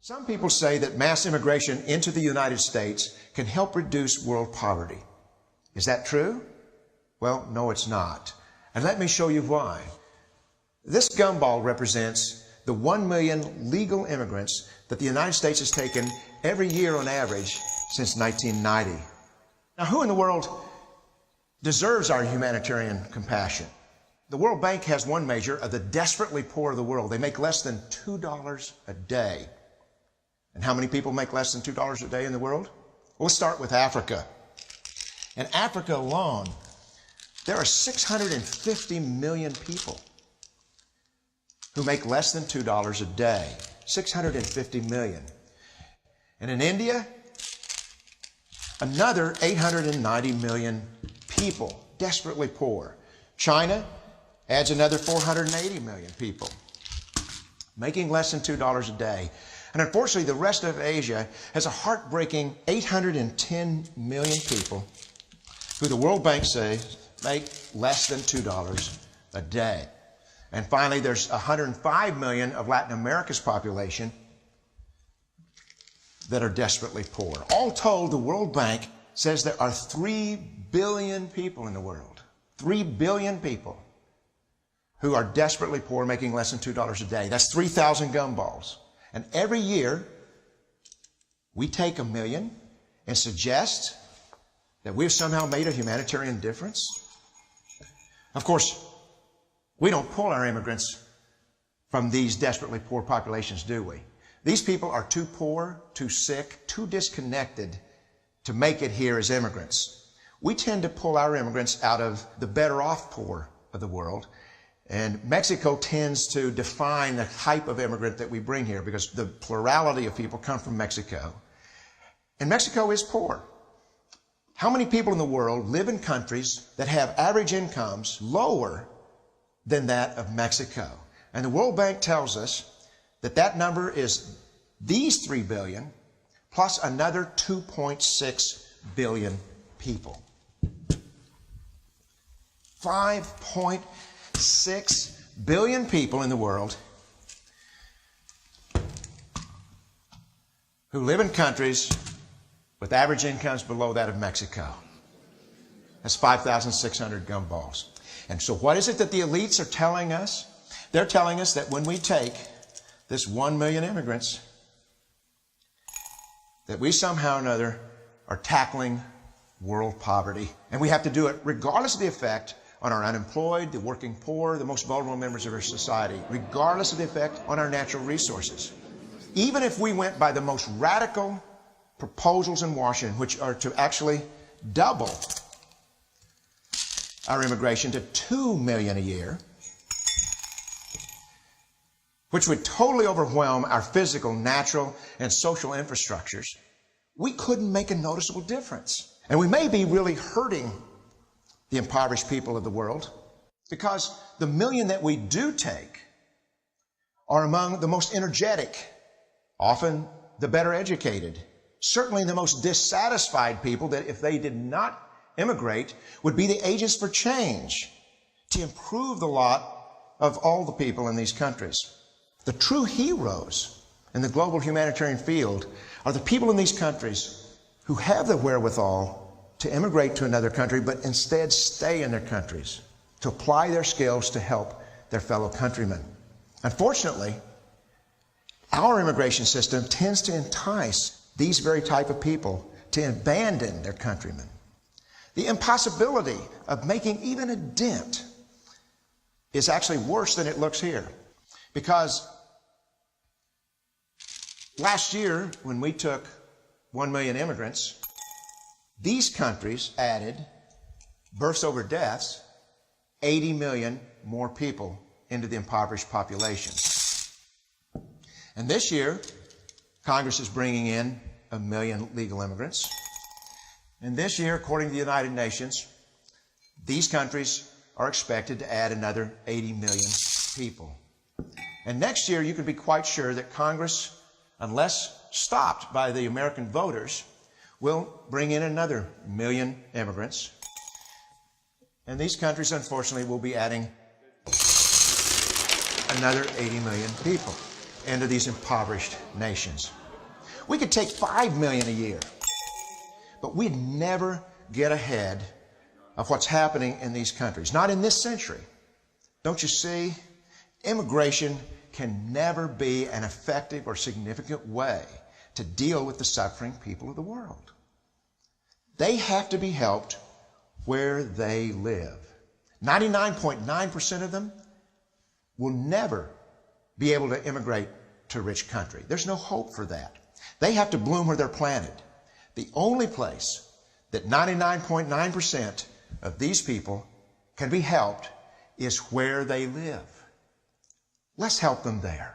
Some people say that mass immigration into the United States can help reduce world poverty. Is that true? Well, no, it's not. And let me show you why. This gumball represents the 1 million legal immigrants that the United States has taken every year on average since 1990. Now, who in the world deserves our humanitarian compassion? The World Bank has one measure of the desperately poor of the world. They make less than $2 a day. And how many people make less than $2 a day in the world? Well, let's start with Africa. In Africa alone, there are 650 million people who make less than $2 a day. 650 million. And in India, another 890 million people, desperately poor. China adds another 480 million people, making less than $2 a day. And unfortunately, the rest of Asia has a heartbreaking 810 million people who the World Bank says make less than $2 a day. And finally, there's 105 million of Latin America's population that are desperately poor. All told, the World Bank says there are 3 billion people in the world. 3 billion people who are desperately poor, making less than $2 a day. That's 3,000 gumballs. And every year, we take 1 million and suggest that we've somehow made a humanitarian difference. Of course, we don't pull our immigrants from these desperately poor populations, do we? These people are too poor, too sick, too disconnected to make it here as immigrants. We tend to pull our immigrants out of the better off poor of the world. And Mexico tends to define the type of immigrant that we bring here because the plurality of people come from Mexico. And Mexico is poor. How many people in the world live in countries that have average incomes lower than that of Mexico? And the World Bank tells us that that number is these 3 billion plus another 2.6 billion people. 5.6 billion people in the world who live in countries with average incomes below that of Mexico. That's 5,600 gumballs. And so what is it that the elites are telling us? They're telling us that when we take this 1 million immigrants, that we somehow or another are tackling world poverty. And we have to do it regardless of the effect on our unemployed, the working poor, the most vulnerable members of our society, regardless of the effect on our natural resources. Even if we went by the most radical proposals in Washington, which are to actually double our immigration to 2 million a year, which would totally overwhelm our physical, natural, and social infrastructures, we couldn't make a noticeable difference. And we may be really hurting the impoverished people of the world because the million that we do take are among the most energetic, often the better educated, certainly the most dissatisfied people that if they did not immigrate would be the agents for change to improve the lot of all the people in these countries. The true heroes in the global humanitarian field are the people in these countries who have the wherewithal to immigrate to another country, but instead stay in their countries to apply their skills to help their fellow countrymen. Unfortunately, our immigration system tends to entice these very type of people to abandon their countrymen. The impossibility of making even a dent is actually worse than it looks here. Because last year, when we took 1 million immigrants, these countries added, births over deaths, 80 million more people into the impoverished population. And this year, Congress is bringing in 1 million legal immigrants. And this year, according to the United Nations, these countries are expected to add another 80 million people. And next year, you can be quite sure that Congress, unless stopped by the American voters, will bring in another 1 million immigrants. And these countries, unfortunately, will be adding another 80 million people. into these impoverished nations. We could take 5 million a year, but we'd never get ahead of what's happening in these countries. Not in this century. Don't you see? Immigration can never be an effective or significant way to deal with the suffering people of the world. They have to be helped where they live. 99.9% of them will never be able to immigrate to a rich country. There's no hope for that. They have to bloom where they're planted. The only place that 99.9% of these people can be helped is where they live. Let's help them there.